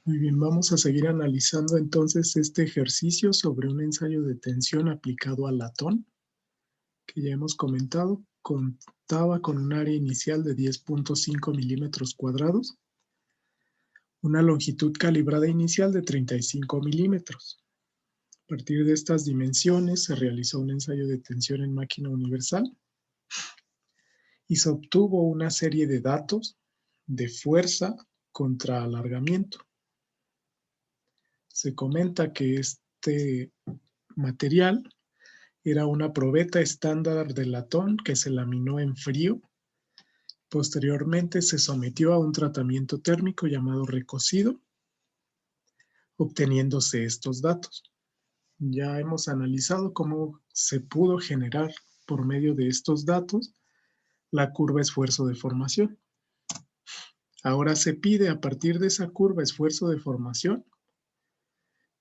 Muy bien, vamos a seguir analizando entonces este ejercicio sobre un ensayo de tensión aplicado al latón, que ya hemos comentado, contaba con un área inicial de 10.5 milímetros cuadrados, una longitud calibrada inicial de 35 milímetros. A partir de estas dimensiones se realizó un ensayo de tensión en máquina universal y se obtuvo una serie de datos de fuerza contra alargamiento. Se comenta que este material era una probeta estándar de latón que se laminó en frío. Posteriormente se sometió a un tratamiento térmico llamado recocido, obteniéndose estos datos. Ya hemos analizado cómo se pudo generar por medio de estos datos la curva esfuerzo-deformación. Ahora se pide a partir de esa curva esfuerzo-deformación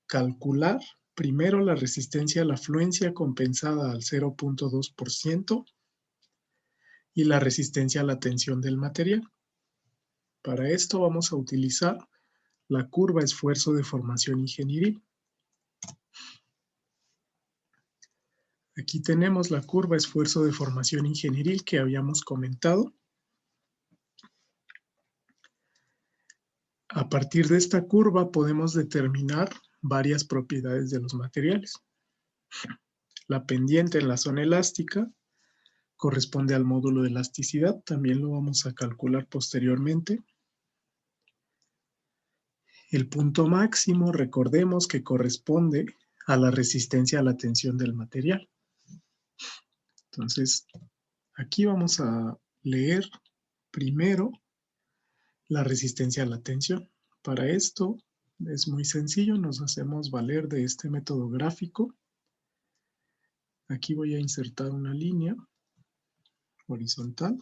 calcular primero la resistencia a la fluencia compensada al 0.2% y la resistencia a la tensión del material. Para esto vamos a utilizar la curva esfuerzo-deformación ingenieril. Aquí tenemos la curva esfuerzo-deformación ingenieril que habíamos comentado. A partir de esta curva podemos determinar varias propiedades de los materiales. La pendiente en la zona elástica corresponde al módulo de elasticidad, también lo vamos a calcular posteriormente. El punto máximo, recordemos que corresponde a la resistencia a la tensión del material. Entonces, aquí vamos a leer primero la resistencia a la tensión. Para esto es muy sencillo, nos hacemos valer de este método gráfico. Aquí voy a insertar una línea horizontal.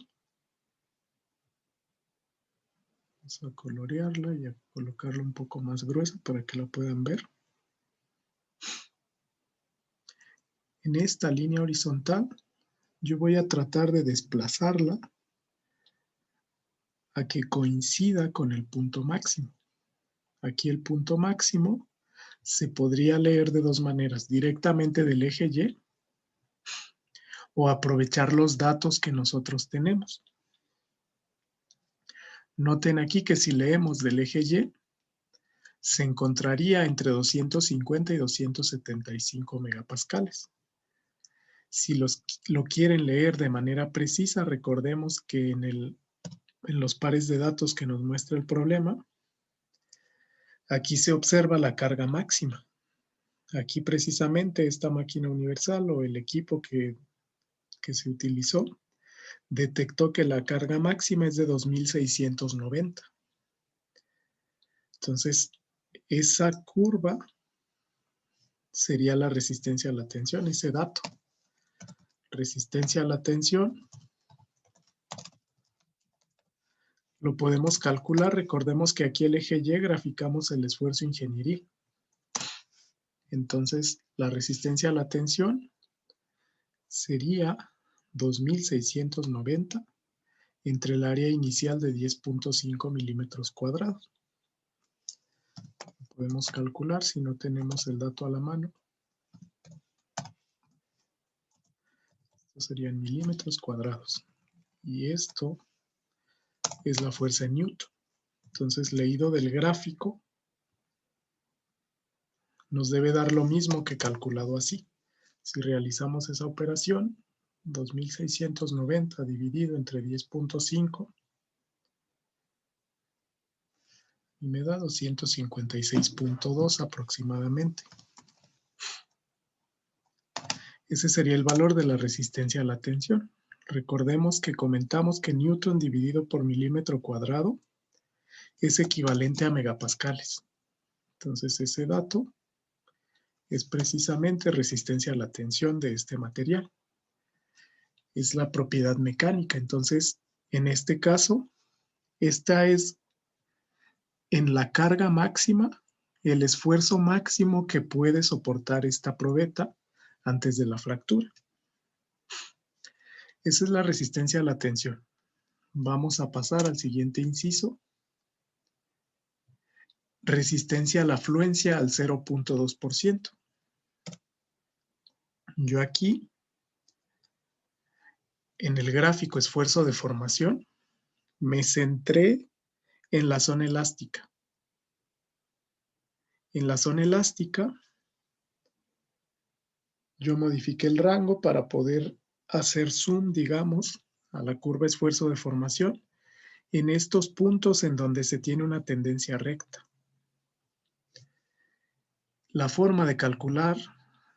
Vamos a colorearla y a colocarla un poco más gruesa para que la puedan ver. En esta línea horizontal, yo voy a tratar de desplazarla a que coincida con el punto máximo. Aquí el punto máximo se podría leer de dos maneras, directamente del eje Y o aprovechar los datos que nosotros tenemos. Noten aquí que si leemos del eje Y, se encontraría entre 250 y 275 megapascales. Si lo quieren leer de manera precisa, recordemos que en los pares de datos que nos muestra el problema, aquí se observa la carga máxima. Aquí precisamente esta máquina universal o el equipo que se utilizó detectó que la carga máxima es de 2690. Entonces, esa curva sería la resistencia a la tensión, ese dato. Resistencia a la tensión. Lo podemos calcular. Recordemos que aquí el eje Y graficamos el esfuerzo ingenieril. Entonces, la resistencia a la tensión sería 2690 entre el área inicial de 10.5 milímetros cuadrados. Podemos calcular si no tenemos el dato a la mano. Esto sería en milímetros cuadrados. Y esto es la fuerza en Newton. Entonces, leído del gráfico, nos debe dar lo mismo que calculado así. Si realizamos esa operación, 2690 dividido entre 10.5 y me da 256.2 aproximadamente. Ese sería el valor de la resistencia a la tensión. Recordemos que comentamos que Newton dividido por milímetro cuadrado es equivalente a megapascales. Entonces ese dato es precisamente resistencia a la tensión de este material. Es la propiedad mecánica. Entonces, en este caso, esta es en la carga máxima, el esfuerzo máximo que puede soportar esta probeta antes de la fractura. Esa es la resistencia a la tensión. Vamos a pasar al siguiente inciso. resistencia a la afluencia al 0.2%. Yo aquí, en el gráfico esfuerzo de formación, me centré en la zona elástica. En la zona elástica, yo modifiqué el rango para poder hacer zoom, digamos, a la curva esfuerzo de formación en estos puntos en donde se tiene una tendencia recta. La forma de calcular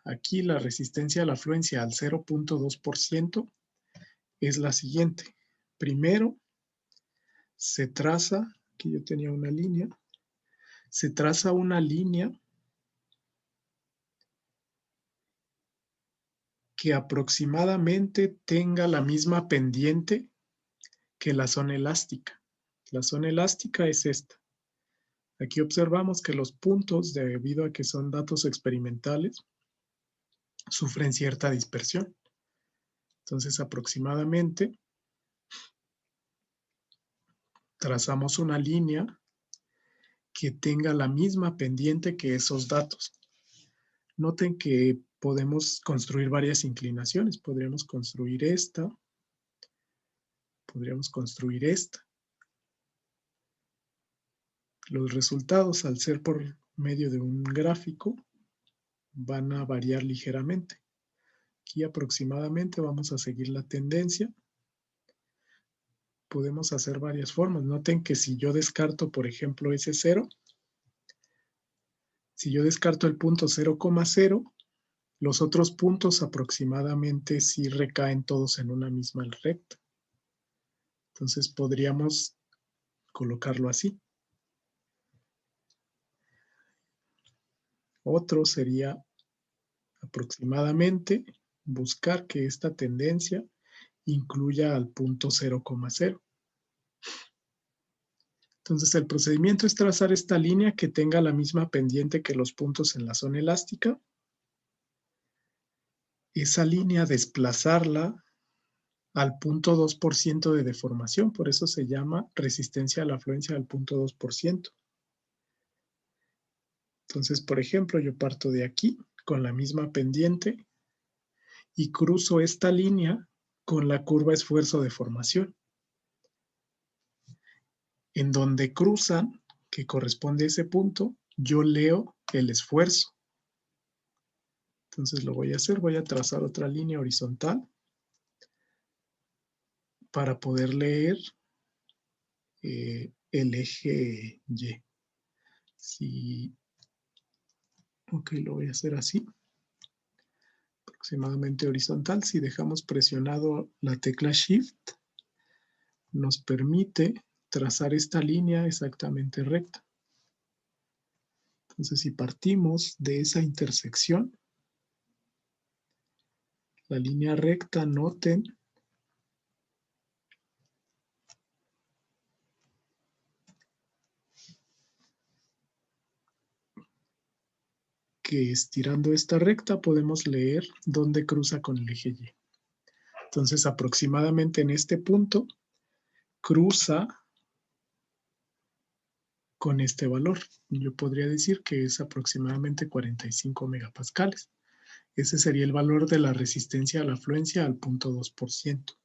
aquí la resistencia a la afluencia al 0.2% es la siguiente. Primero, se traza, aquí yo tenía una línea, se traza una línea que aproximadamente tenga la misma pendiente que la zona elástica. La zona elástica es esta. Aquí observamos que los puntos, debido a que son datos experimentales, sufren cierta dispersión. Entonces, aproximadamente, trazamos una línea que tenga la misma pendiente que esos datos. Noten que podemos construir varias inclinaciones. Podríamos construir esta. Podríamos construir esta. Los resultados, al ser por medio de un gráfico, van a variar ligeramente. Aquí aproximadamente vamos a seguir la tendencia. Podemos hacer varias formas. Noten que si yo descarto, por ejemplo, ese 0, si yo descarto el punto 0,0, los otros puntos aproximadamente sí recaen todos en una misma recta. Entonces podríamos colocarlo así. Otro sería aproximadamente buscar que esta tendencia incluya al punto 0,0. Entonces el procedimiento es trazar esta línea que tenga la misma pendiente que los puntos en la zona elástica. Esa línea desplazarla al 0.2% de deformación, por eso se llama resistencia a la afluencia al 0.2%. Entonces, por ejemplo, yo parto de aquí con la misma pendiente y cruzo esta línea con la curva esfuerzo de formación. En donde cruzan, que corresponde a ese punto, yo leo el esfuerzo. Entonces lo voy a hacer, voy a trazar otra línea horizontal para poder leer el eje Y. Ok, lo voy a hacer así. Aproximadamente horizontal. Si dejamos presionado la tecla Shift, nos permite trazar esta línea exactamente recta. Entonces, si partimos de esa intersección, la línea recta, noten que estirando esta recta podemos leer dónde cruza con el eje Y. Entonces, aproximadamente en este punto, cruza con este valor. Yo podría decir que es aproximadamente 45 megapascales. Ese sería el valor de la resistencia a la afluencia al 0.2%.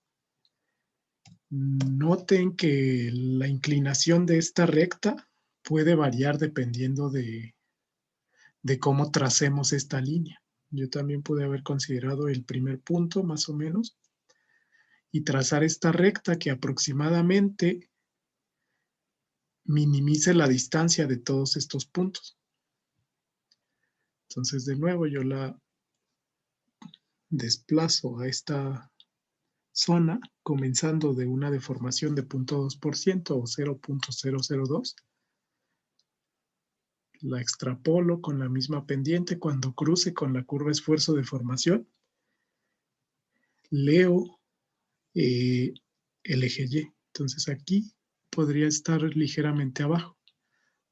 Noten que la inclinación de esta recta puede variar dependiendo de cómo tracemos esta línea. Yo también pude haber considerado el primer punto, más o menos, y trazar esta recta que aproximadamente minimice la distancia de todos estos puntos. Entonces, de nuevo, yo la desplazo a esta zona, comenzando de una deformación de 0.2% o 0.002. La extrapolo con la misma pendiente cuando cruce con la curva esfuerzo de formación. Leo el eje Y. Entonces aquí podría estar ligeramente abajo.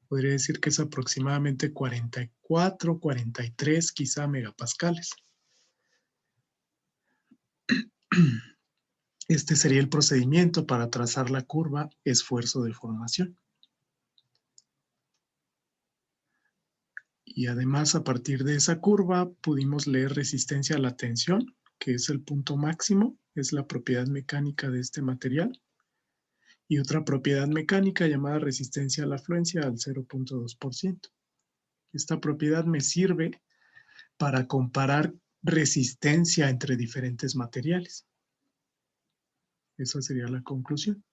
Podría decir que es aproximadamente 44, 43 quizá megapascales. Este sería el procedimiento para trazar la curva esfuerzo de formación. Y además, a partir de esa curva, pudimos leer resistencia a la tensión, que es el punto máximo, es la propiedad mecánica de este material, y otra propiedad mecánica llamada resistencia a la afluencia al 0.2%. Esta propiedad me sirve para comparar resistencia entre diferentes materiales. Esa sería la conclusión.